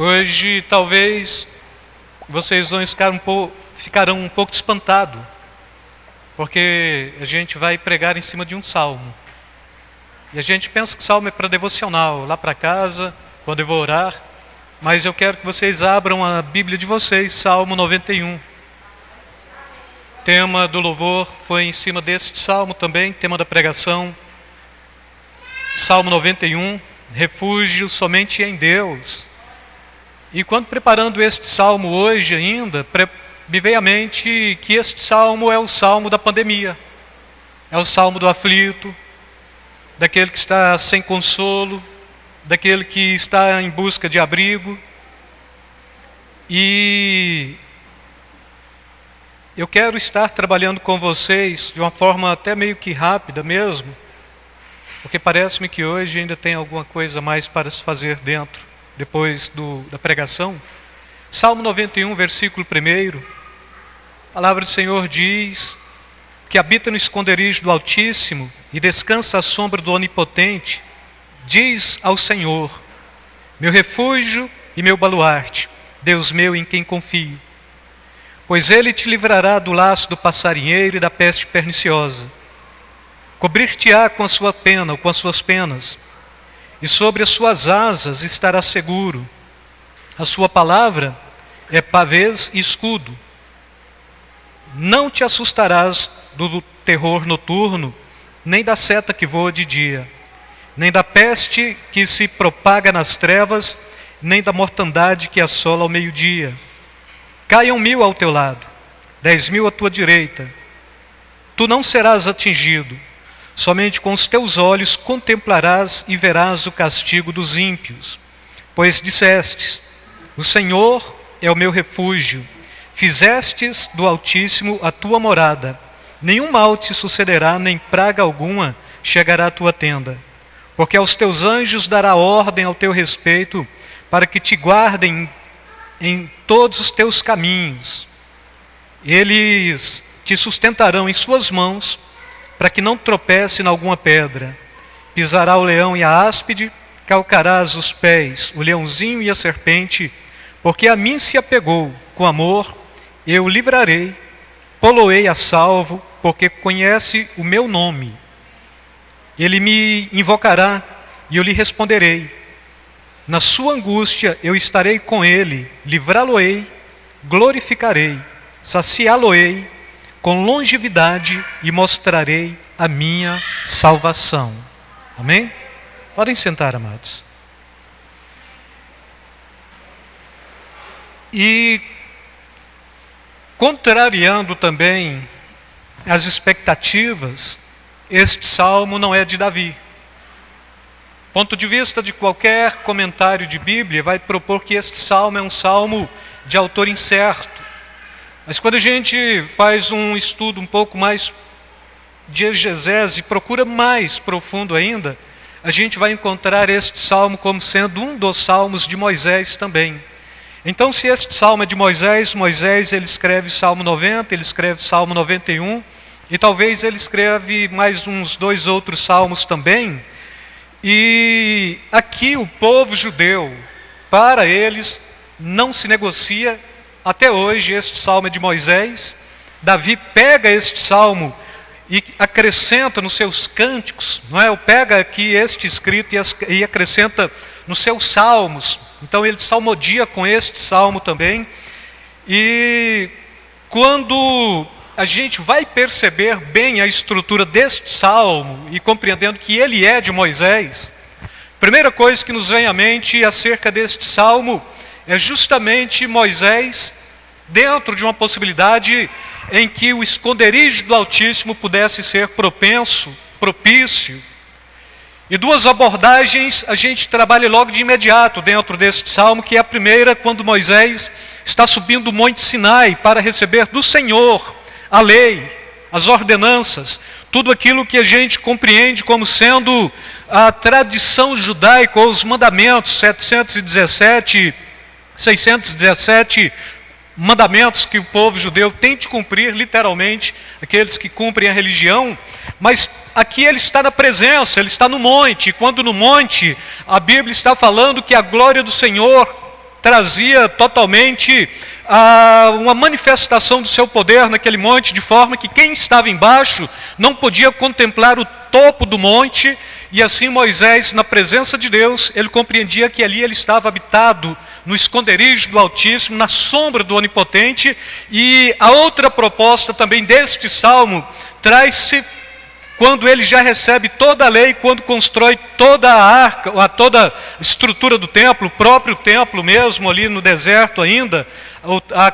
Hoje talvez vocês vão ficarão um pouco espantados, porque a gente vai pregar em cima de um salmo. E a gente pensa que salmo é para devocional, lá para casa, quando eu vou orar. Mas eu quero que vocês abram a Bíblia de vocês, Salmo 91. O tema do louvor foi em cima deste salmo também, tema da pregação. Salmo 91, refúgio somente em Deus. E quando preparando este salmo hoje ainda, me veio à mente que este salmo é o salmo da pandemia. É o salmo do aflito, daquele que está sem consolo, daquele que está em busca de abrigo. E eu quero estar trabalhando com vocês de uma forma até meio que rápida mesmo, porque parece-me que hoje ainda tem alguma coisa mais para se fazer dentro, depois da pregação. Salmo 91, versículo 1, a palavra do Senhor diz: que habita no esconderijo do Altíssimo e descansa à sombra do Onipotente, diz ao Senhor: meu refúgio e meu baluarte, Deus meu em quem confio. Pois Ele te livrará do laço do passarinheiro e da peste perniciosa. Cobrir-te-á com a sua pena ou com as suas penas, e sobre as suas asas estará seguro. A sua palavra é pavês e escudo. Não te assustarás do terror noturno, nem da seta que voa de dia, nem da peste que se propaga nas trevas, nem da mortandade que assola ao meio-dia. Caiam 1000 ao teu lado, 10.000 à tua direita. Tu não serás atingido, somente com os teus olhos contemplarás e verás o castigo dos ímpios. Pois dissestes: o Senhor é o meu refúgio. Fizestes do Altíssimo a tua morada. Nenhum mal te sucederá, nem praga alguma chegará à tua tenda. Porque aos teus anjos dará ordem ao teu respeito, para que te guardem em todos os teus caminhos. Eles te sustentarão em suas mãos, para que não tropece em alguma pedra. Pisará o leão e a áspide, calcarás os pés, o leãozinho e a serpente. Porque a mim se apegou com amor, eu o livrarei, pô-lo-ei a salvo, porque conhece o meu nome. Ele me invocará e eu lhe responderei. Na sua angústia eu estarei com ele, livrá-lo-ei, glorificarei, saciá-lo-ei com longevidade e mostrarei a minha salvação. Amém? Podem sentar, amados. E contrariando também as expectativas, este salmo não é de Davi. Ponto de vista de qualquer comentário de Bíblia vai propor que este salmo é um salmo de autor incerto. Mas quando a gente faz um estudo um pouco mais de exegese, procura mais profundo ainda, a gente vai encontrar este salmo como sendo um dos salmos de Moisés também. Então, se este salmo é de Moisés, ele escreve Salmo 90, ele escreve Salmo 91, e talvez ele escreve mais uns 2 outros salmos também. E aqui o povo judeu, para eles, não se negocia. Até hoje este salmo é de Moisés. Davi pega este salmo e acrescenta nos seus cânticos, não é? Pega aqui este escrito e acrescenta nos seus salmos. Então ele salmodia com este salmo também. E quando a gente vai perceber bem a estrutura deste salmo e compreendendo que ele é de Moisés, a primeira coisa que nos vem à mente acerca deste salmo é justamente Moisés dentro de uma possibilidade em que o esconderijo do Altíssimo pudesse ser propício. E 2 abordagens a gente trabalha logo de imediato dentro deste salmo, que é a primeira, quando Moisés está subindo o Monte Sinai para receber do Senhor a lei, as ordenanças, tudo aquilo que a gente compreende como sendo a tradição judaica, ou os mandamentos, 617 mandamentos que o povo judeu tem de cumprir, literalmente, aqueles que cumprem a religião. Mas aqui ele está na presença, ele está no monte, e quando no monte, a Bíblia está falando que a glória do Senhor trazia totalmente uma manifestação do seu poder naquele monte, de forma que quem estava embaixo não podia contemplar o topo do monte, e assim Moisés, na presença de Deus, ele compreendia que ali ele estava habitado no esconderijo do Altíssimo, na sombra do Onipotente. E a outra proposta também deste salmo traz-se quando ele já recebe toda a lei, quando constrói toda a arca, toda a estrutura do templo, o próprio templo mesmo, ali no deserto ainda, a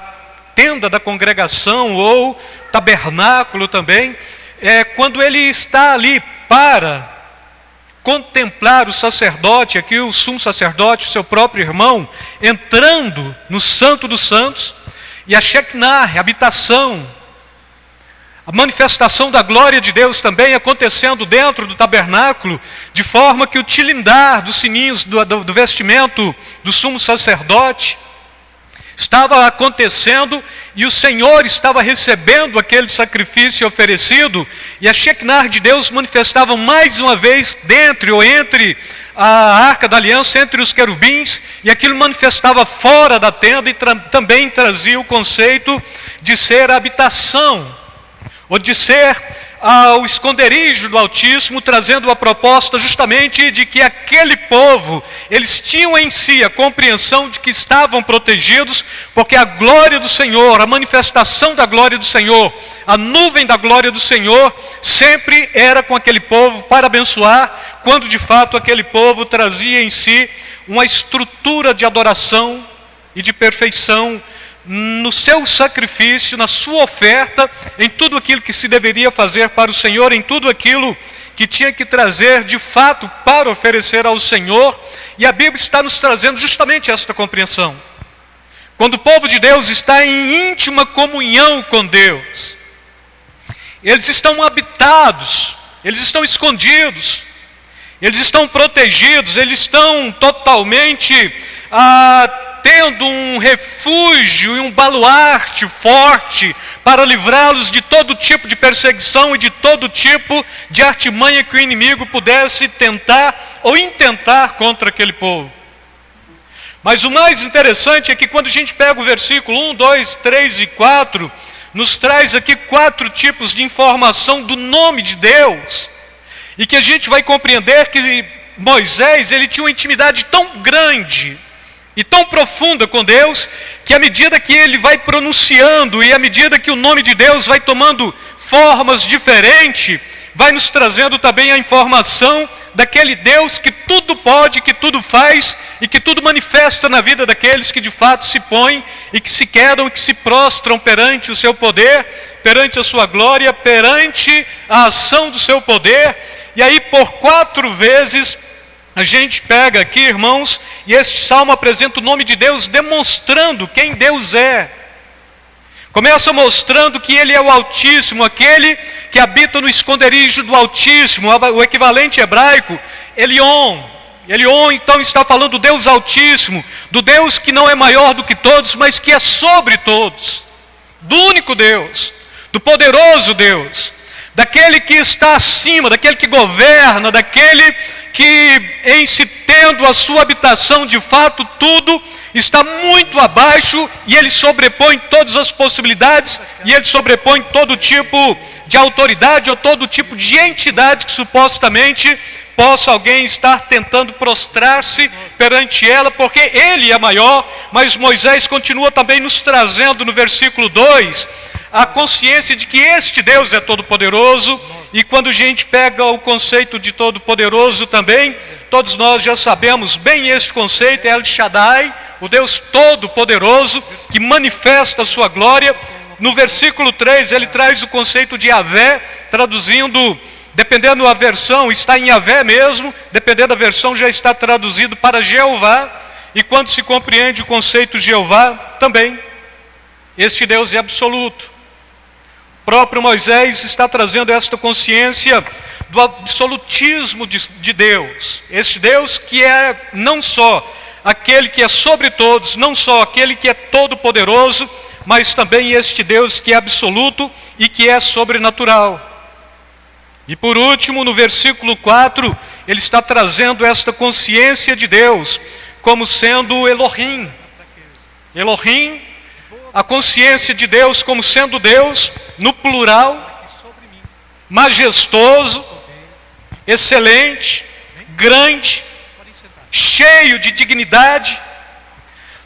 tenda da congregação ou tabernáculo também, quando ele está ali para contemplar o sacerdote, aqui o sumo sacerdote, seu próprio irmão, entrando no Santo dos Santos, e a Shekinah, a habitação, a manifestação da glória de Deus também acontecendo dentro do tabernáculo, de forma que o tilindar dos sininhos do vestimento do sumo sacerdote estava acontecendo, e o Senhor estava recebendo aquele sacrifício oferecido, e a Shekinah de Deus manifestava mais uma vez dentro ou entre a Arca da Aliança, entre os querubins, e aquilo manifestava fora da tenda, e também trazia o conceito de ser a habitação, ou de ser o esconderijo do Altíssimo, trazendo a proposta justamente de que aquele povo, eles tinham em si a compreensão de que estavam protegidos, porque a glória do Senhor, a manifestação da glória do Senhor, a nuvem da glória do Senhor, sempre era com aquele povo para abençoar, quando de fato aquele povo trazia em si uma estrutura de adoração e de perfeição no seu sacrifício, na sua oferta, em tudo aquilo que se deveria fazer para o Senhor, em tudo aquilo que tinha que trazer de fato para oferecer ao Senhor. E a Bíblia está nos trazendo justamente esta compreensão. Quando o povo de Deus está em íntima comunhão com Deus, eles estão habitados, eles estão escondidos, eles estão protegidos, eles estão totalmente tendo um refúgio e um baluarte forte para livrá-los de todo tipo de perseguição e de todo tipo de artimanha que o inimigo pudesse tentar ou intentar contra aquele povo. Mas o mais interessante é que quando a gente pega o versículo 1, 2, 3 e 4, nos traz aqui 4 tipos de informação do nome de Deus, e que a gente vai compreender que Moisés, ele tinha uma intimidade tão grande e tão profunda com Deus, que à medida que ele vai pronunciando e à medida que o nome de Deus vai tomando formas diferentes, vai nos trazendo também a informação daquele Deus que tudo pode, que tudo faz e que tudo manifesta na vida daqueles que de fato se põem e que se quedam e que se prostram perante o seu poder, perante a sua glória, perante a ação do seu poder. E aí por 4 vezes a gente pega aqui, irmãos, e este salmo apresenta o nome de Deus, demonstrando quem Deus é. Começa mostrando que Ele é o Altíssimo, aquele que habita no esconderijo do Altíssimo, o equivalente hebraico, Elion. Elion, então, está falando do Deus Altíssimo, do Deus que não é maior do que todos, mas que é sobre todos, do único Deus, do poderoso Deus, daquele que está acima, daquele que governa, daquele que em se tendo a sua habitação de fato tudo está muito abaixo, e ele sobrepõe todas as possibilidades, e ele sobrepõe todo tipo de autoridade ou todo tipo de entidade que supostamente possa alguém estar tentando prostrar-se perante ela, porque ele é maior. Mas Moisés continua também nos trazendo no versículo 2 a consciência de que este Deus é todo-poderoso. E quando a gente pega o conceito de todo-poderoso também, todos nós já sabemos bem este conceito, é El Shaddai, o Deus todo-poderoso, que manifesta a sua glória. No versículo 3, ele traz o conceito de Yahvé, traduzindo, dependendo da versão, está em Yahvé mesmo, dependendo da versão, já está traduzido para Jeová. E quando se compreende o conceito de Jeová, também, este Deus é absoluto. O próprio Moisés está trazendo esta consciência do absolutismo de Deus. Este Deus que é não só aquele que é sobre todos, não só aquele que é todo-poderoso, mas também este Deus que é absoluto e que é sobrenatural. E por último, no versículo 4, ele está trazendo esta consciência de Deus como sendo Elohim, Elohim, a consciência de Deus como sendo Deus, no plural, majestoso, excelente, grande, cheio de dignidade,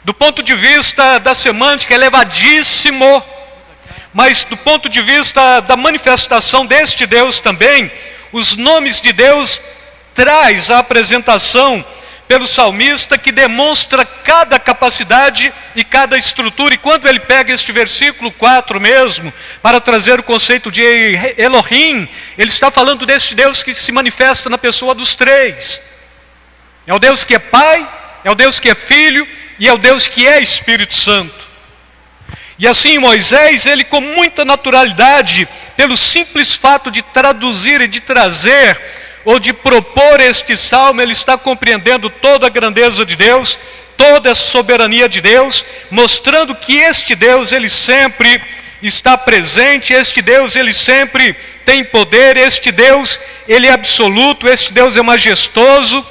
do ponto de vista da semântica, elevadíssimo, mas do ponto de vista da manifestação deste Deus também, os nomes de Deus traz a apresentação pelo salmista que demonstra cada capacidade e cada estrutura. E quando ele pega este versículo 4 mesmo, para trazer o conceito de Elohim, ele está falando deste Deus que se manifesta na pessoa dos três. É o Deus que é Pai, é o Deus que é Filho e é o Deus que é Espírito Santo. E assim Moisés, ele com muita naturalidade, pelo simples fato de traduzir e de trazer, ou de propor este salmo, ele está compreendendo toda a grandeza de Deus, toda a soberania de Deus, mostrando que este Deus, ele sempre está presente, este Deus, ele sempre tem poder, este Deus, ele é absoluto, este Deus é majestoso,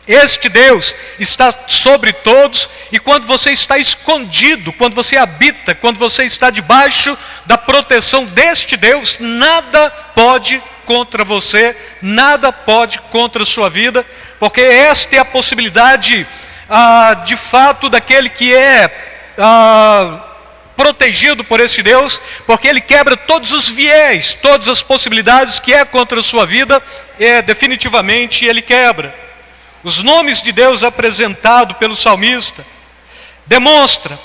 este Deus está sobre todos, e quando você está escondido, quando você habita, quando você está debaixo da proteção deste Deus, nada pode contra você, nada pode contra a sua vida, porque esta é a possibilidade, de fato, daquele que é protegido por este Deus, porque ele quebra todos os viés, todas as possibilidades que é contra a sua vida, definitivamente ele quebra. Os nomes de Deus apresentados pelo salmista demonstra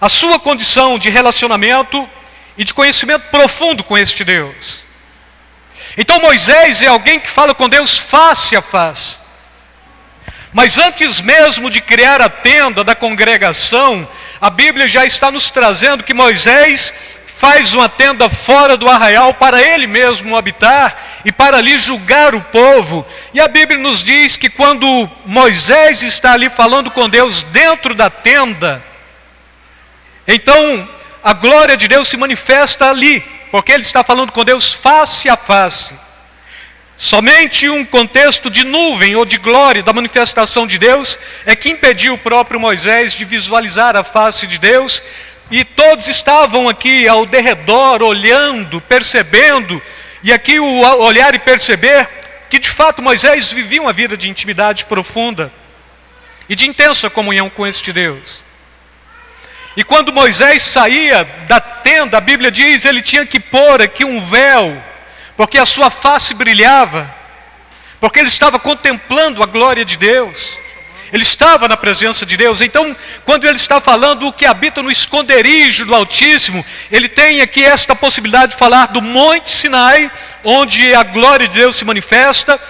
a sua condição de relacionamento e de conhecimento profundo com este Deus. Então Moisés é alguém que fala com Deus face a face. Mas antes mesmo de criar a tenda da congregação, a Bíblia já está nos trazendo que Moisés faz uma tenda fora do arraial para ele mesmo habitar e para ali julgar o povo. E a Bíblia nos diz que quando Moisés está ali falando com Deus dentro da tenda, então a glória de Deus se manifesta ali, porque ele está falando com Deus face a face. Somente um contexto de nuvem ou de glória da manifestação de Deus é que impediu o próprio Moisés de visualizar a face de Deus. E todos estavam aqui ao derredor, olhando, percebendo, e aqui o olhar e perceber que de fato Moisés vivia uma vida de intimidade profunda e de intensa comunhão com este Deus. E quando Moisés saía da tenda, a Bíblia diz, ele tinha que pôr aqui um véu, porque a sua face brilhava, porque ele estava contemplando a glória de Deus. Ele estava na presença de Deus. Então, quando ele está falando o que habita no esconderijo do Altíssimo, ele tem aqui esta possibilidade de falar do Monte Sinai, onde a glória de Deus se manifesta,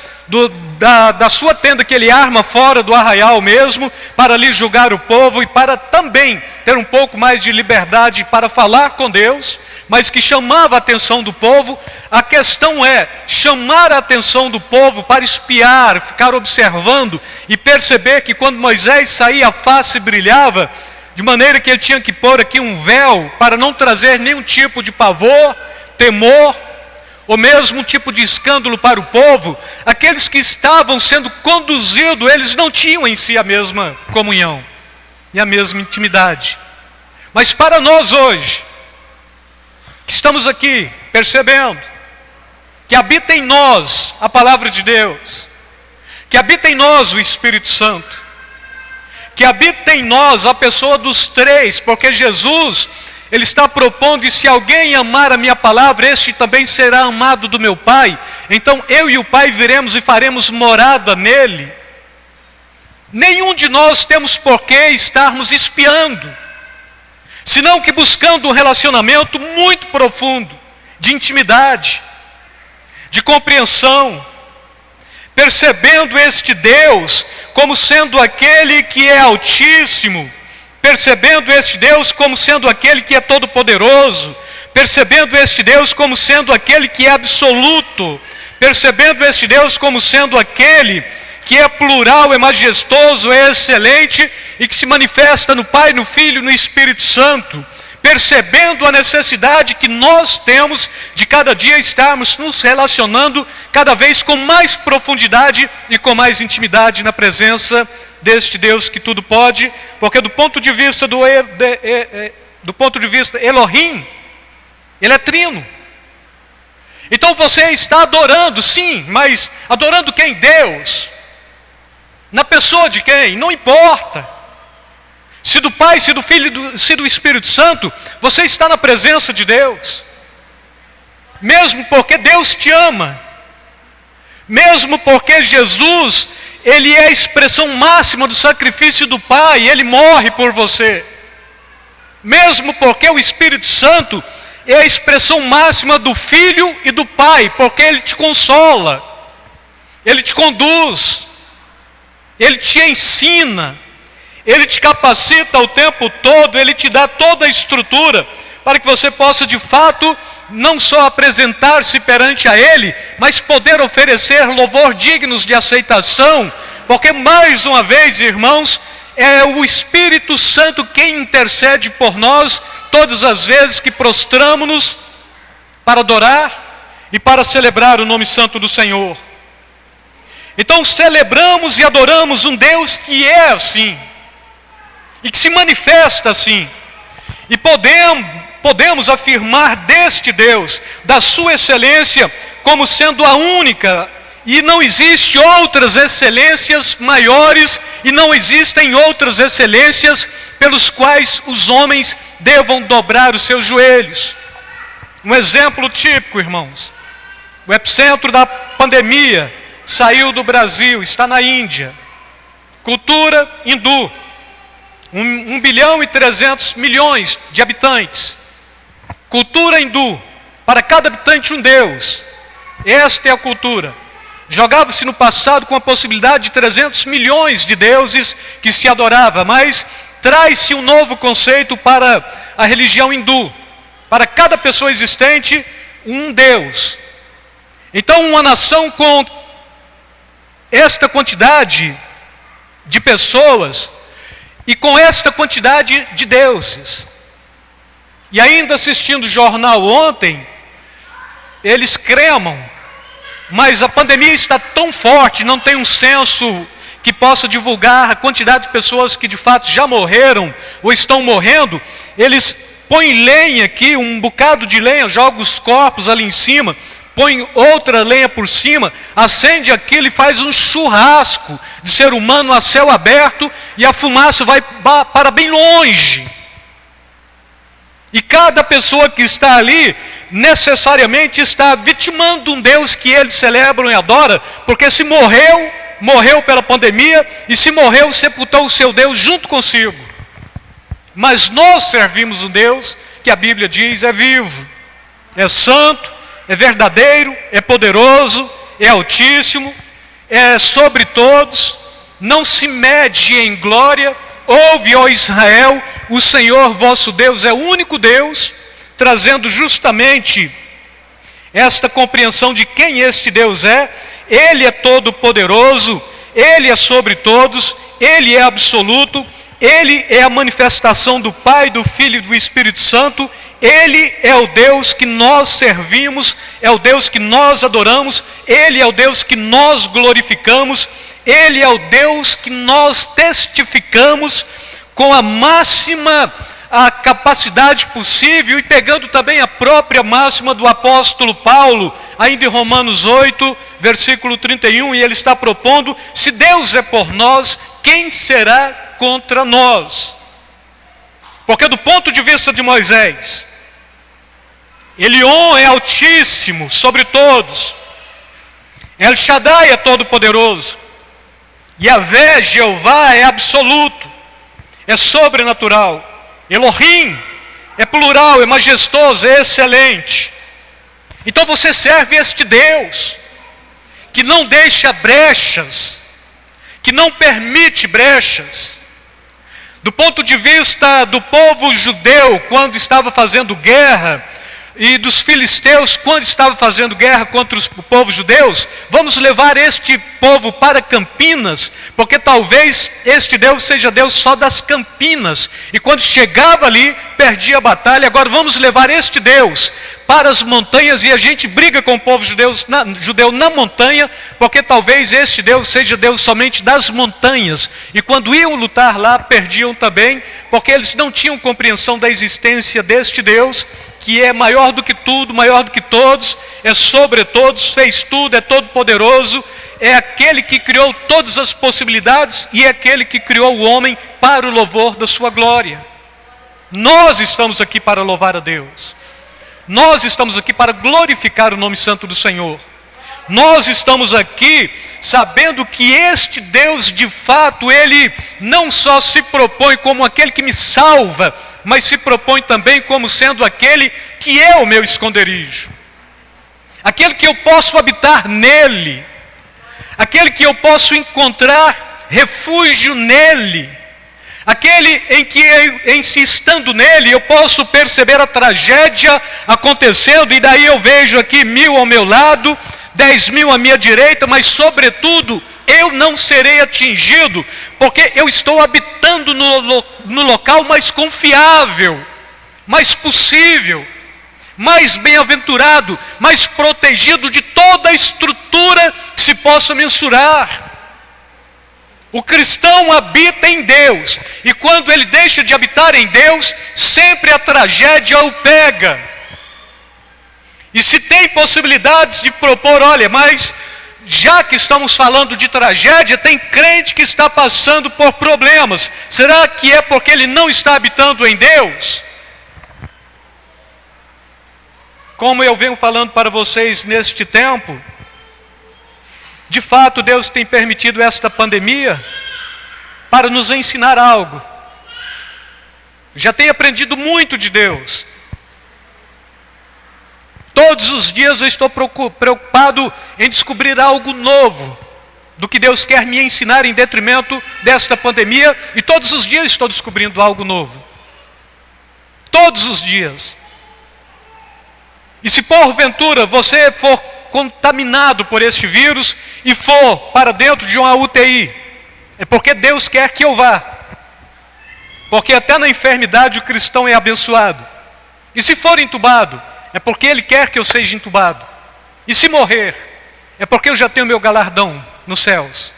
da sua tenda que ele arma fora do arraial mesmo, para ali julgar o povo e para também ter um pouco mais de liberdade para falar com Deus, mas que chamava a atenção do povo. A questão é chamar a atenção do povo para espiar, ficar observando e perceber que quando Moisés saía a face brilhava, de maneira que ele tinha que pôr aqui um véu para não trazer nenhum tipo de pavor, temor, ou mesmo um tipo de escândalo para o povo. Aqueles que estavam sendo conduzidos, eles não tinham em si a mesma comunhão e a mesma intimidade. Mas para nós hoje, que estamos aqui percebendo que habita em nós a palavra de Deus, que habita em nós o Espírito Santo, que habita em nós a pessoa dos três, porque Jesus, ele está propondo, e se alguém amar a minha palavra, este também será amado do meu Pai. Então eu e o Pai viremos e faremos morada nele. Nenhum de nós temos por que estarmos espiando, senão que buscando um relacionamento muito profundo, de intimidade, de compreensão, percebendo este Deus como sendo aquele que é altíssimo, percebendo este Deus como sendo aquele que é todo-poderoso, percebendo este Deus como sendo aquele que é absoluto, percebendo este Deus como sendo aquele que é plural, é majestoso, é excelente e que se manifesta no Pai, no Filho e no Espírito Santo, percebendo a necessidade que nós temos de cada dia estarmos nos relacionando cada vez com mais profundidade e com mais intimidade na presença deste Deus que tudo pode, porque do ponto de vista do ponto de vista Elohim, ele é trino. Então você está adorando, sim, mas adorando quem? Deus. Na pessoa de quem? Não importa. Se do Pai, se do Filho, se do Espírito Santo, você está na presença de Deus. Mesmo porque Deus te ama. Mesmo porque Jesus, Ele é a expressão máxima do sacrifício do Pai, Ele morre por você. Mesmo porque o Espírito Santo é a expressão máxima do Filho e do Pai, porque Ele te consola, Ele te conduz, Ele te ensina, Ele te capacita o tempo todo, Ele te dá toda a estrutura para que você possa de fato não só apresentar-se perante a Ele, mas poder oferecer louvor dignos de aceitação, porque mais uma vez, irmãos, é o Espírito Santo quem intercede por nós todas as vezes que prostramos-nos para adorar e para celebrar o nome santo do Senhor. Então celebramos e adoramos um Deus que é assim, e que se manifesta assim, e podemos afirmar deste Deus, da sua excelência, como sendo a única, e não existe outras excelências maiores, e não existem outras excelências pelos quais os homens devam dobrar os seus joelhos. Um exemplo típico, irmãos, o epicentro da pandemia saiu do Brasil, está na Índia. Cultura hindu, 1 bilhão e 300 milhões de habitantes. Cultura hindu, para cada habitante um Deus. Esta é a cultura. Jogava-se no passado com a possibilidade de 300 milhões de deuses que se adorava, mas traz-se um novo conceito para a religião hindu. Para cada pessoa existente, um Deus. Então, uma nação com esta quantidade de pessoas e com esta quantidade de deuses. E ainda assistindo o jornal ontem, eles cremam, mas a pandemia está tão forte, não tem um censo que possa divulgar a quantidade de pessoas que de fato já morreram ou estão morrendo. Eles põem lenha aqui, um bocado de lenha, jogam os corpos ali em cima, põe outra lenha por cima, acende aquilo e faz um churrasco de ser humano a céu aberto, e a fumaça vai para bem longe. E cada pessoa que está ali, necessariamente está vitimando um Deus que eles celebram e adoram, porque se morreu, morreu pela pandemia, e se morreu, sepultou o seu Deus junto consigo. Mas nós servimos um Deus que a Bíblia diz é vivo, é santo, é verdadeiro, é poderoso, é altíssimo, é sobre todos, não se mede em glória. Ouve, ó Israel, o Senhor vosso Deus é o único Deus, trazendo justamente esta compreensão de quem este Deus é. Ele é todo poderoso, Ele é sobre todos, Ele é absoluto, Ele é a manifestação do Pai, do Filho e do Espírito Santo. Ele é o Deus que nós servimos, é o Deus que nós adoramos, Ele é o Deus que nós glorificamos, Ele é o Deus que nós testificamos com a máxima capacidade possível, e pegando também a própria máxima do apóstolo Paulo, ainda em Romanos 8, versículo 31, e ele está propondo: se Deus é por nós, quem será contra nós? Porque do ponto de vista de Moisés, Elion é altíssimo sobre todos, El Shaddai é todo poderoso, Yahvé, Jeová, é absoluto, é sobrenatural, Elohim é plural, é majestoso, é excelente. Então você serve este Deus que não deixa brechas, que não permite brechas. Do ponto de vista do povo judeu, quando estava fazendo guerra e dos filisteus, quando estava fazendo guerra contra o povo judeus, vamos levar este povo para Campinas, porque talvez este Deus seja Deus só das Campinas, e quando chegava ali, perdia a batalha. Agora vamos levar este Deus para as montanhas, e a gente briga com o povo judeu na montanha, porque talvez este Deus seja Deus somente das montanhas, e quando iam lutar lá, perdiam também, porque eles não tinham compreensão da existência deste Deus, que é maior do que tudo, maior do que todos, é sobre todos, fez tudo, é todo poderoso, é aquele que criou todas as possibilidades e é aquele que criou o homem para o louvor da sua glória. Nós estamos aqui para louvar a Deus. Nós estamos aqui para glorificar o nome santo do Senhor. Nós estamos aqui sabendo que este Deus, de fato, Ele não só se propõe como aquele que me salva, mas se propõe também como sendo aquele que é o meu esconderijo. Aquele que eu posso habitar nele. Aquele que eu posso encontrar refúgio nele. Aquele em que, em se estando nele, eu posso perceber a tragédia acontecendo, e daí eu vejo aqui 1000 ao meu lado, 10.000 à minha direita, mas sobretudo, eu não serei atingido, porque eu estou habitando no local mais confiável, mais possível, mais bem-aventurado, mais protegido de toda a estrutura que se possa mensurar. O cristão habita em Deus, e quando ele deixa de habitar em Deus, sempre a tragédia o pega. E se tem possibilidades de propor, olha, mas já que estamos falando de tragédia, tem crente que está passando por problemas. Será que é porque ele não está habitando em Deus? Como eu venho falando para vocês neste tempo, de fato Deus tem permitido esta pandemia para nos ensinar algo. Já tenho aprendido muito de Deus. Todos os dias eu estou preocupado em descobrir algo novo do que Deus quer me ensinar em detrimento desta pandemia, e todos os dias estou descobrindo algo novo. Todos os dias. E se porventura você for contaminado por este vírus e for para dentro de uma UTI, é porque Deus quer que eu vá. Porque até na enfermidade o cristão é abençoado. E se for entubado, é porque Ele quer que eu seja entubado. E se morrer, é porque eu já tenho meu galardão nos céus.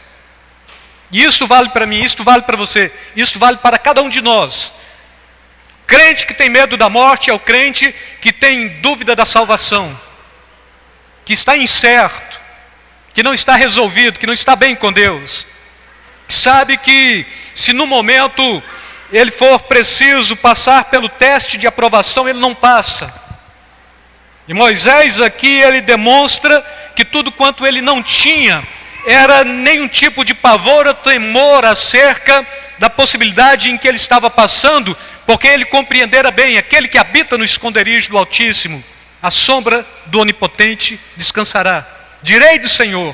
E isso vale para mim, isso vale para você, isso vale para cada um de nós. Crente que tem medo da morte é o crente que tem dúvida da salvação, que está incerto, que não está resolvido, que não está bem com Deus. Sabe que se no momento ele for preciso passar pelo teste de aprovação, ele não passa. E Moisés aqui, ele demonstra que tudo quanto ele não tinha era nenhum tipo de pavor ou temor acerca da possibilidade em que ele estava passando, porque ele compreendera bem, aquele que habita no esconderijo do Altíssimo, a sombra do Onipotente descansará. Direi do Senhor,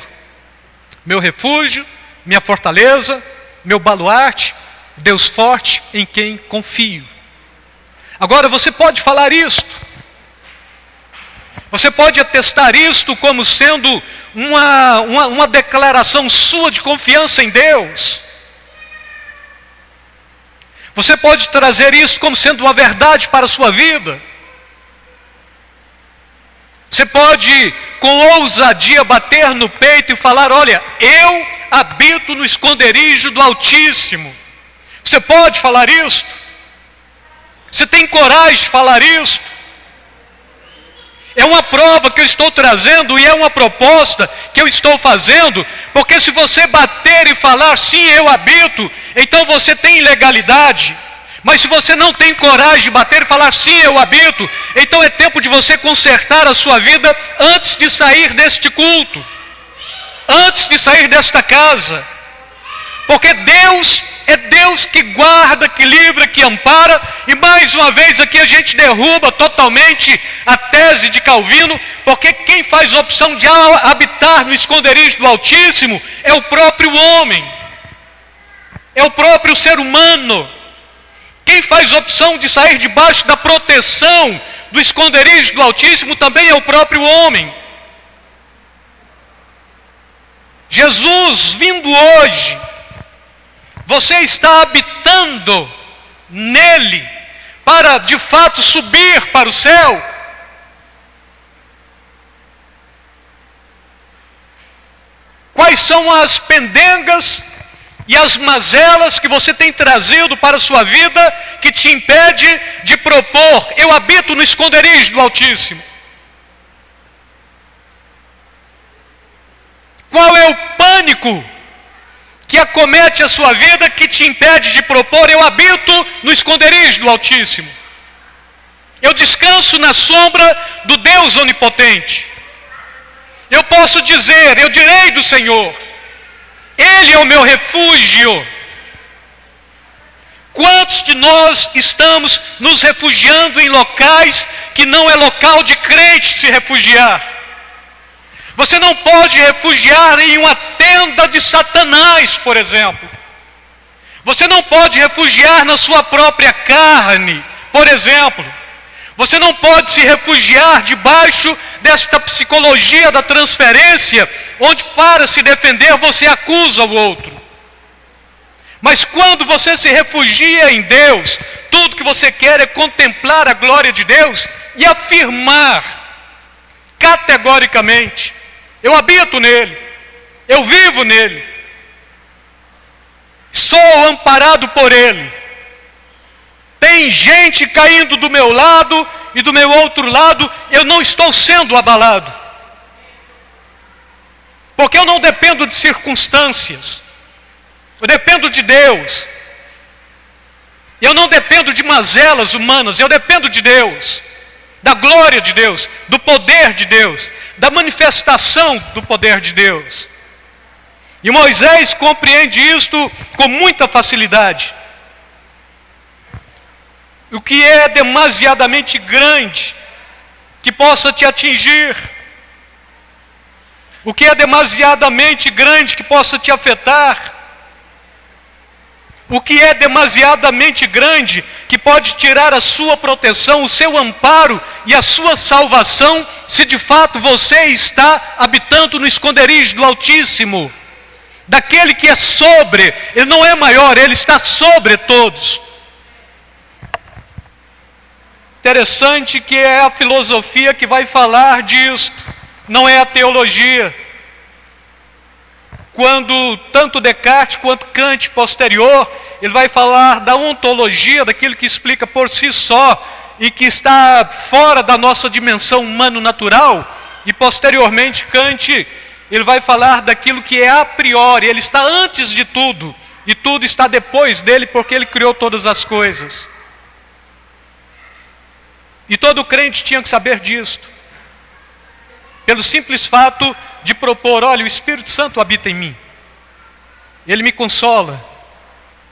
meu refúgio, minha fortaleza, meu baluarte, Deus forte em quem confio. Agora você pode falar isto. Você pode atestar isto como sendo uma declaração sua de confiança em Deus. Você pode trazer isso como sendo uma verdade para a sua vida. Você pode, com ousadia, bater no peito e falar, olha, eu habito no esconderijo do Altíssimo. Você pode falar isto? Você tem coragem de falar isto? É uma prova que eu estou trazendo e é uma proposta que eu estou fazendo, porque se você bater e falar, sim, eu habito, então você tem legalidade. Mas se você não tem coragem de bater e falar, sim, eu habito, então é tempo de você consertar a sua vida antes de sair deste culto, antes de sair desta casa. Porque Deus é Deus que guarda, que livra, que ampara. E mais uma vez aqui a gente derruba totalmente a tese de Calvino, porque quem faz a opção de habitar no esconderijo do Altíssimo é o próprio homem, é o próprio ser humano. Quem faz a opção de sair debaixo da proteção do esconderijo do Altíssimo também é o próprio homem. Jesus vindo hoje, você está habitando nele para de fato subir para o céu? Quais são as pendengas e as mazelas que você tem trazido para a sua vida que te impede de propor: eu habito no esconderijo do Altíssimo? Qual é o pânico que acomete a sua vida que te impede de propor: eu habito no esconderijo do Altíssimo? Eu descanso na sombra do Deus onipotente. Eu posso dizer, eu direi do Senhor, Ele é o meu refúgio. Quantos de nós estamos nos refugiando em locais que não é local de crente se refugiar? Você não pode refugiar em uma tenda de Satanás, por exemplo. Você não pode refugiar na sua própria carne, por exemplo. Você não pode se refugiar debaixo desta psicologia da transferência, onde para se defender você acusa o outro. Mas quando você se refugia em Deus, tudo que você quer é contemplar a glória de Deus e afirmar categoricamente: eu habito nele, eu vivo nele, sou amparado por ele. Tem gente caindo do meu lado e do meu outro lado, eu não estou sendo abalado. Porque eu não dependo de circunstâncias. Eu dependo de Deus. Eu não dependo de mazelas humanas, eu dependo de Deus. Da glória de Deus, do poder de Deus, da manifestação do poder de Deus. E Moisés compreende isto com muita facilidade. O que é demasiadamente grande que possa te atingir, o que é demasiadamente grande que possa te afetar, o que é demasiadamente grande que pode tirar a sua proteção, o seu amparo e a sua salvação, se de fato você está habitando no esconderijo do Altíssimo, daquele que é sobre, ele não é maior, ele está sobre todos. Interessante que é a filosofia que vai falar disto, não é a teologia. Quando tanto Descartes quanto Kant posterior, ele vai falar da ontologia, daquilo que explica por si só e que está fora da nossa dimensão humano-natural, e posteriormente Kant, ele vai falar daquilo que é a priori, ele está antes de tudo, e tudo está depois dele, porque ele criou todas as coisas. E todo crente tinha que saber disto, pelo simples fato de propor: olha, o Espírito Santo habita em mim, ele me consola,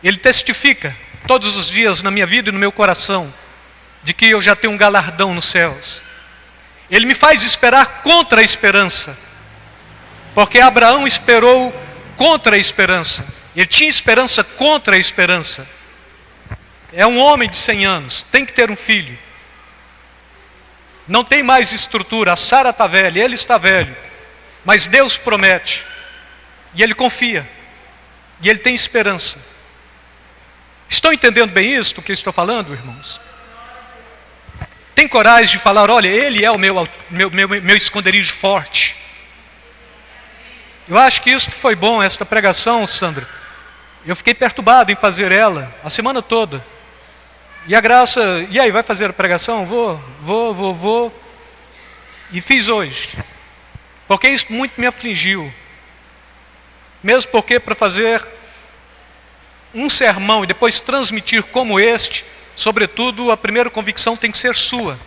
ele testifica todos os dias na minha vida e no meu coração, de que eu já tenho um galardão nos céus. Ele me faz esperar contra a esperança, porque Abraão esperou contra a esperança, ele tinha esperança contra a esperança. É um homem de 100 anos, tem que ter um filho. Não tem mais estrutura, a Sara está velha, ele está velho, mas Deus promete, e ele confia, e ele tem esperança. Estão entendendo bem isto que eu estou falando, irmãos? Tem coragem de falar: olha, ele é o meu esconderijo forte. Eu acho que isso foi bom, esta pregação, Sandra. Eu fiquei perturbado em fazer ela a semana toda. E a graça, e aí, vai fazer a pregação? Vou. E fiz hoje. Porque isso muito me afligiu. Mesmo porque para fazer um sermão e depois transmitir como este, sobretudo a primeira convicção tem que ser sua.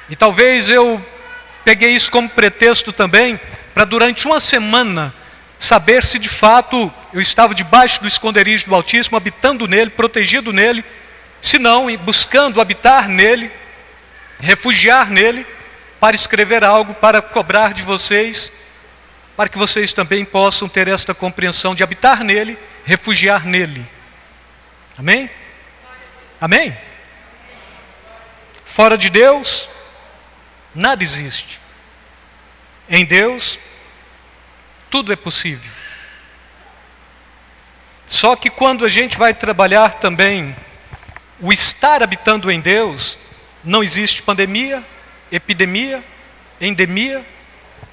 E talvez eu peguei isso como pretexto também, para durante uma semana saber se de fato eu estava debaixo do esconderijo do Altíssimo, habitando nele, protegido nele, se não, buscando habitar nele, refugiar nele, para escrever algo, para cobrar de vocês, para que vocês também possam ter esta compreensão de habitar nele, refugiar nele. Amém? Amém? Fora de Deus, nada existe. Em Deus, tudo é possível. Só que quando a gente vai trabalhar também o estar habitando em Deus, não existe pandemia, epidemia, endemia.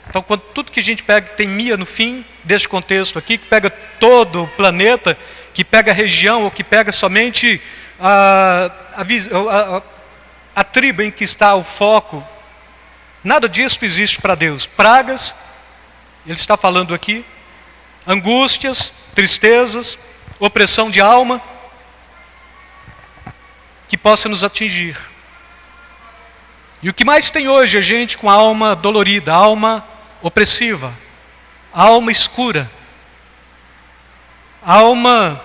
Então, quando tudo que a gente pega que tem mia no fim deste contexto aqui, que pega todo o planeta, que pega a região ou que pega somente a tribo em que está o foco, nada disso existe para Deus. Pragas, Ele está falando aqui, angústias, tristezas, opressão de alma, que possa nos atingir. E o que mais tem hoje é gente com a alma dolorida, alma opressiva, alma escura, alma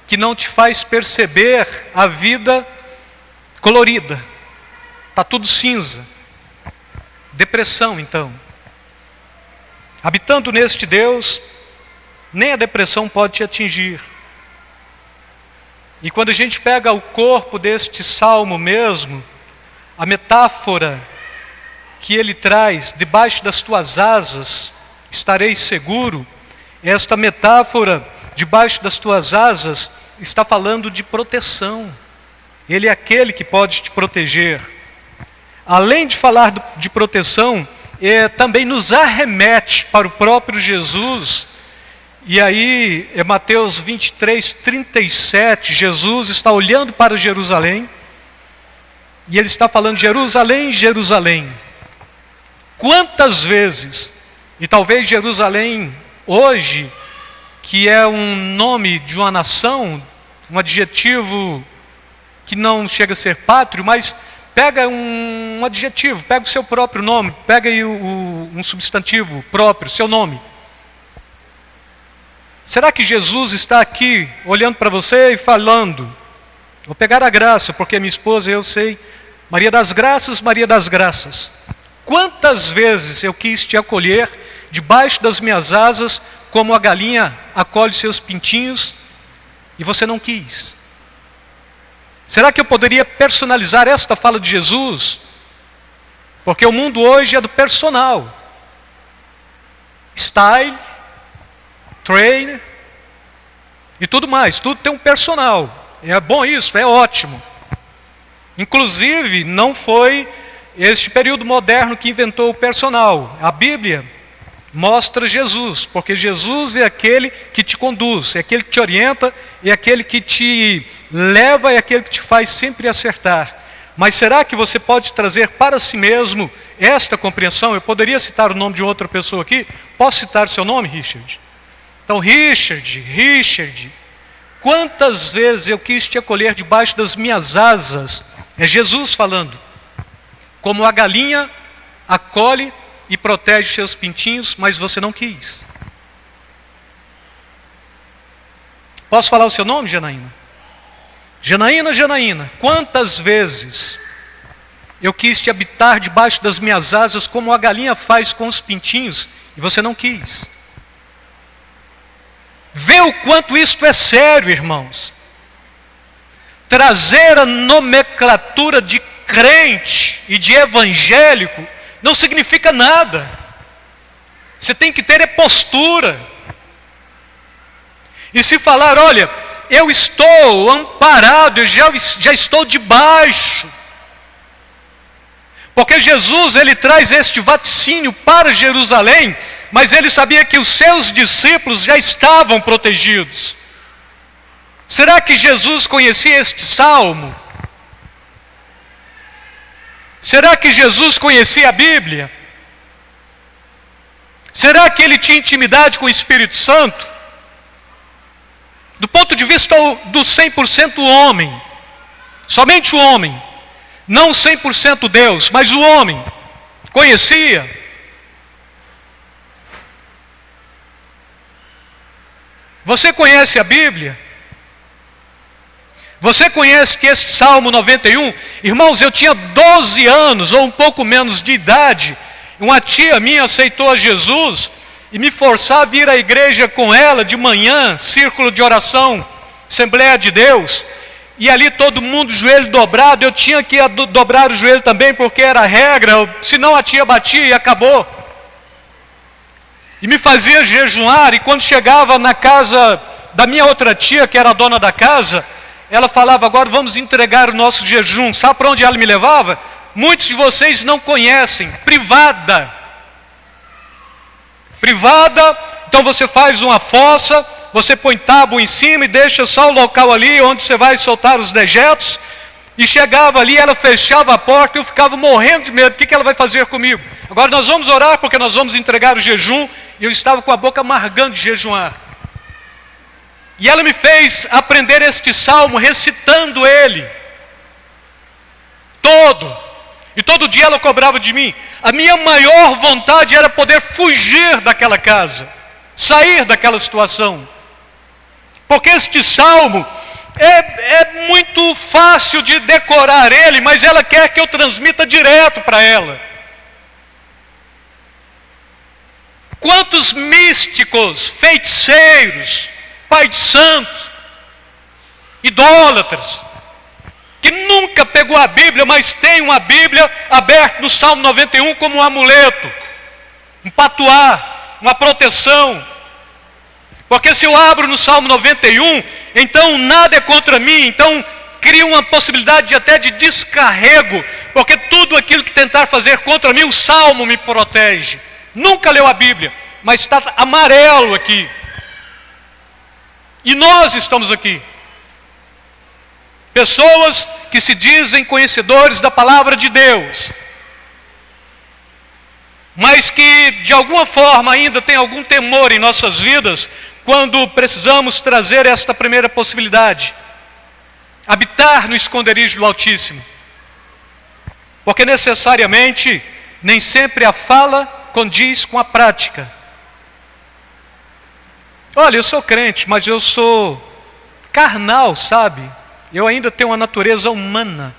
que não te faz perceber a vida colorida. Está tudo cinza. Depressão, então. Habitando neste Deus, nem a depressão pode te atingir. E quando a gente pega o corpo deste salmo mesmo, a metáfora que ele traz, debaixo das tuas asas estarei seguro, esta metáfora, debaixo das tuas asas, está falando de proteção. Ele é aquele que pode te proteger. Além de falar de proteção, também nos arremete para o próprio Jesus. E aí, Mateus 23, 37, Jesus está olhando para Jerusalém, e ele está falando: Jerusalém, Jerusalém, quantas vezes, e talvez Jerusalém hoje, que é um nome de uma nação, um adjetivo que não chega a ser pátrio, mas pega um adjetivo, pega o seu próprio nome, pega aí um substantivo próprio, seu nome. Será que Jesus está aqui olhando para você e falando: vou pegar a graça, porque minha esposa, eu sei, Maria das Graças, Maria das Graças. Quantas vezes eu quis te acolher debaixo das minhas asas, como a galinha acolhe seus pintinhos, e você não quis? Será que eu poderia personalizar esta fala de Jesus? Porque o mundo hoje é do personal. Style, trainer e tudo mais, tudo tem um personal. É bom isso, é ótimo. Inclusive, não foi este período moderno que inventou o personal. A Bíblia mostra Jesus, porque Jesus é aquele que te conduz, é aquele que te orienta, é aquele que te leva, é aquele que te faz sempre acertar. Mas será que você pode trazer para si mesmo esta compreensão? Eu poderia citar o nome de outra pessoa aqui. Posso citar seu nome, Richard? Então, Richard, quantas vezes eu quis te acolher debaixo das minhas asas? É Jesus falando. Como a galinha acolhe e protege seus pintinhos, mas você não quis. Posso falar o seu nome, Janaína? Janaína, quantas vezes eu quis te habitar debaixo das minhas asas, como a galinha faz com os pintinhos, e você não quis. Vê o quanto isto é sério, irmãos. Trazer a nomenclatura de crente e de evangélico não significa nada. Você tem que ter postura. E se falar: olha, eu estou amparado, eu já estou debaixo. Porque Jesus, ele traz este vaticínio para Jerusalém, mas ele sabia que os seus discípulos já estavam protegidos. Será que Jesus conhecia este salmo? Será que Jesus conhecia a Bíblia? Será que ele tinha intimidade com o Espírito Santo? Do ponto de vista do 100% homem, somente o homem, não 100% Deus, mas o homem, conhecia? Você conhece a Bíblia? Você conhece que este Salmo 91, irmãos, eu tinha 12 anos ou um pouco menos de idade, uma tia minha aceitou a Jesus e me forçava a vir à igreja com ela de manhã, círculo de oração, Assembleia de Deus, e ali todo mundo, joelho dobrado, eu tinha que dobrar o joelho também, porque era a regra, senão a tia batia e acabou. E me fazia jejuar, e quando chegava na casa da minha outra tia, que era a dona da casa, ela falava, agora vamos entregar o nosso jejum. Sabe para onde ela me levava? Muitos de vocês não conhecem, privada. Privada, então você faz uma fossa, você põe tábua em cima e deixa só o local ali onde você vai soltar os dejetos. E chegava ali, ela fechava a porta e eu ficava morrendo de medo. O que ela vai fazer comigo? Agora nós vamos orar porque nós vamos entregar o jejum. E eu estava com a boca amargando de jejuar. E ela me fez aprender este salmo, recitando ele. Todo. E todo dia ela cobrava de mim. A minha maior vontade era poder fugir daquela casa. Sair daquela situação. Porque este salmo é muito fácil de decorar ele, mas ela quer que eu transmita direto para ela. Quantos místicos, feiticeiros, pai de santos, idólatras, que nunca pegou a Bíblia, mas tem uma Bíblia aberta no Salmo 91 como um amuleto, um patuá, uma proteção. Porque se eu abro no Salmo 91, então nada é contra mim, então cria uma possibilidade até de descarrego, porque tudo aquilo que tentar fazer contra mim, o Salmo me protege. Nunca leu a Bíblia, mas está amarelo aqui. E nós estamos aqui. Pessoas que se dizem conhecedores da palavra de Deus, mas que de alguma forma ainda tem algum temor em nossas vidas, quando precisamos trazer esta primeira possibilidade, habitar no esconderijo do Altíssimo. Porque necessariamente, nem sempre a fala condiz com a prática. Olha, eu sou crente, mas eu sou carnal, sabe? Eu ainda tenho uma natureza humana.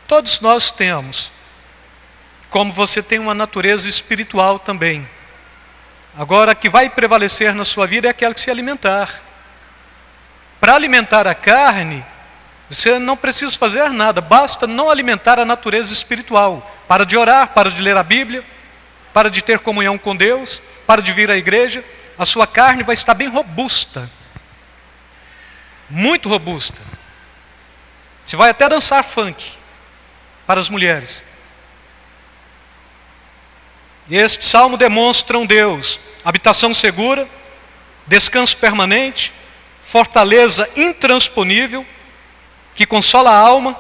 Todos nós temos. Como você tem uma natureza espiritual também. Agora, a que vai prevalecer na sua vida é aquela que se alimentar. Para alimentar a carne, você não precisa fazer nada, basta não alimentar a natureza espiritual. Para de orar, para de ler a Bíblia, para de ter comunhão com Deus, para de vir à igreja, a sua carne vai estar bem robusta. Muito robusta. Você vai até dançar funk para as mulheres. E este salmo demonstra um Deus, habitação segura, descanso permanente, fortaleza intransponível, que consola a alma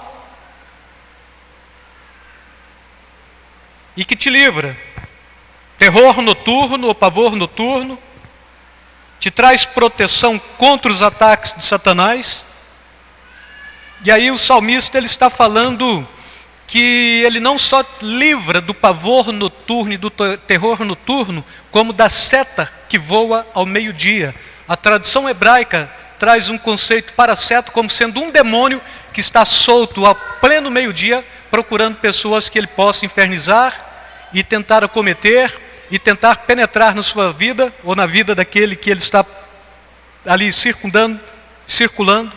e que te livra. Terror noturno ou pavor noturno, te traz proteção contra os ataques de Satanás. E aí o salmista ele está falando que ele não só livra do pavor noturno e do terror noturno, como da seta que voa ao meio-dia. A tradição hebraica traz um conceito para a seta como sendo um demônio que está solto ao pleno meio-dia, procurando pessoas que ele possa infernizar e tentar acometer e tentar penetrar na sua vida ou na vida daquele que ele está ali circulando,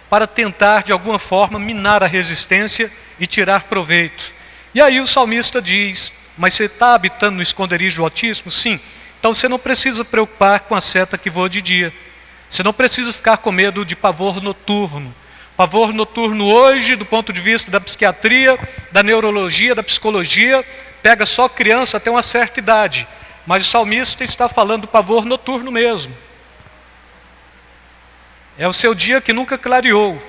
para tentar de alguma forma minar a resistência e tirar proveito. E aí o salmista diz, mas você está habitando no esconderijo do Altíssimo? Sim. Então você não precisa preocupar com a seta que voa de dia. Você não precisa ficar com medo de pavor noturno. Pavor noturno hoje, do ponto de vista da psiquiatria, da neurologia, da psicologia, pega só criança até uma certa idade. Mas o salmista está falando do pavor noturno mesmo. É o seu dia que nunca clareou.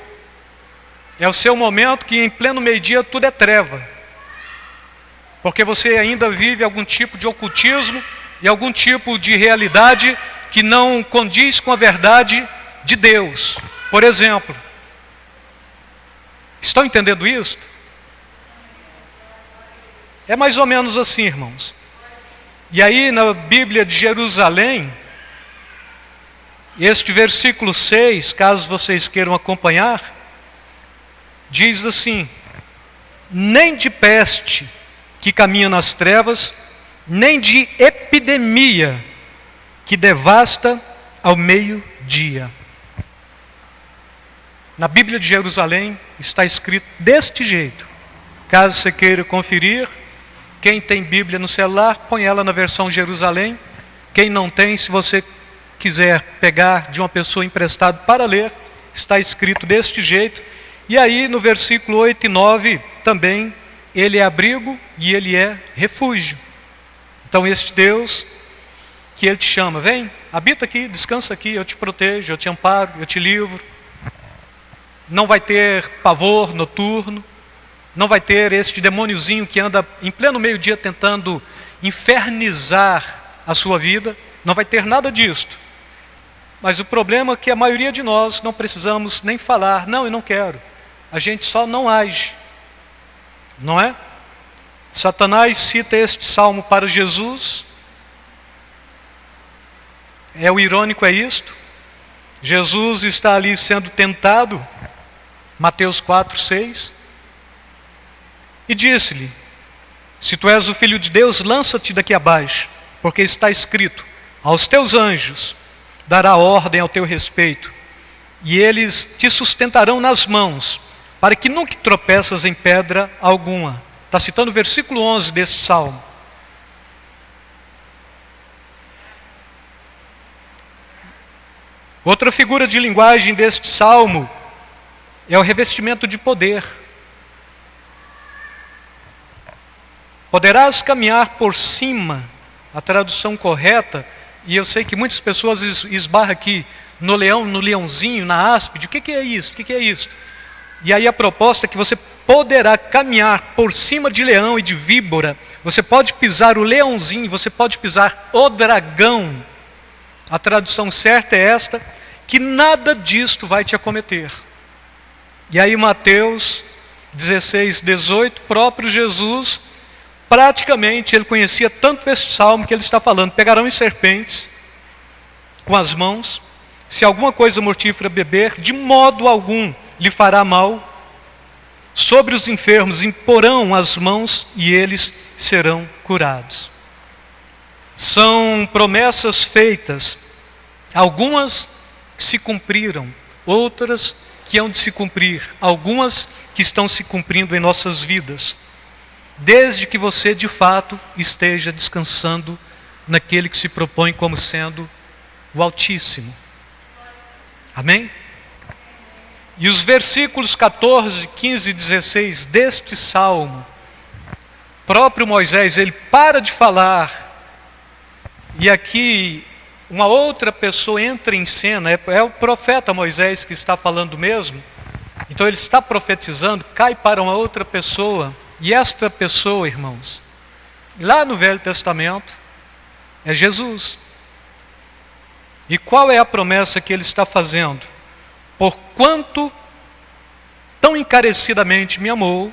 É o seu momento que em pleno meio-dia tudo é treva. Porque você ainda vive algum tipo de ocultismo e algum tipo de realidade que não condiz com a verdade de Deus. Por exemplo, estão entendendo isso? É mais ou menos assim, irmãos. E aí na Bíblia de Jerusalém, este versículo 6, caso vocês queiram acompanhar, diz assim: nem de peste que caminha nas trevas, nem de epidemia que devasta ao meio-dia. Na Bíblia de Jerusalém está escrito deste jeito. Caso você queira conferir, quem tem Bíblia no celular, põe ela na versão Jerusalém. Quem não tem, se você quiser pegar de uma pessoa emprestado para ler, está escrito deste jeito. E aí no versículo 8 e 9 também, ele é abrigo e ele é refúgio. Então este Deus que ele te chama, vem, habita aqui, descansa aqui, eu te protejo, eu te amparo, eu te livro. Não vai ter pavor noturno, não vai ter este demôniozinho que anda em pleno meio-dia tentando infernizar a sua vida, não vai ter nada disto. Mas o problema é que a maioria de nós não precisamos nem falar, não, eu não quero. A gente só não age, não é? Satanás cita este salmo para Jesus. O irônico é isto. Jesus está ali sendo tentado, Mateus 4, 6. E disse-lhe, se tu és o Filho de Deus, lança-te daqui abaixo, porque está escrito, aos teus anjos dará ordem ao teu respeito, e eles te sustentarão nas mãos, para que nunca tropeças em pedra alguma. Está citando o versículo 11 desse salmo. Outra figura de linguagem deste salmo é o revestimento de poder. Poderás caminhar por cima, a tradução correta, e eu sei que muitas pessoas esbarram aqui no leão, no leãozinho, na áspide. O que é isso? O que é isso? E aí a proposta é que você poderá caminhar por cima de leão e de víbora. Você pode pisar o leãozinho, você pode pisar o dragão. A tradução certa é esta, que nada disto vai te acometer. E aí Mateus 16, 18, próprio Jesus, praticamente ele conhecia tanto este salmo que ele está falando, pegarão em serpentes com as mãos, se alguma coisa mortífera beber, de modo algum lhe fará mal, sobre os enfermos imporão as mãos e eles serão curados. São promessas feitas, algumas que se cumpriram, outras que hão de se cumprir, algumas que estão se cumprindo em nossas vidas, desde que você de fato esteja descansando naquele que se propõe como sendo o Altíssimo. Amém? E os versículos 14, 15 e 16 deste salmo, próprio Moisés, ele para de falar, e aqui uma outra pessoa entra em cena, é o profeta Moisés que está falando mesmo, então ele está profetizando, cai para uma outra pessoa, e esta pessoa, irmãos, lá no Velho Testamento, é Jesus. E qual é a promessa que ele está fazendo? Porquanto tão encarecidamente me amou,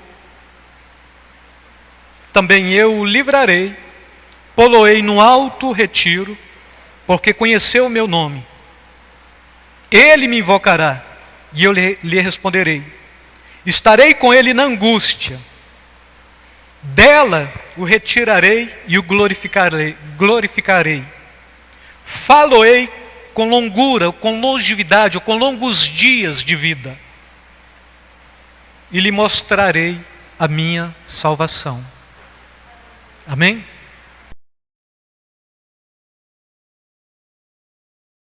também eu o livrarei, pô-lo-ei no alto retiro, porque conheceu o meu nome. Ele me invocará, e eu lhe responderei. Estarei com ele na angústia, dela o retirarei e o glorificarei. Falo-ei com longura, ou com longevidade, ou com longos dias de vida, e lhe mostrarei a minha salvação. Amém?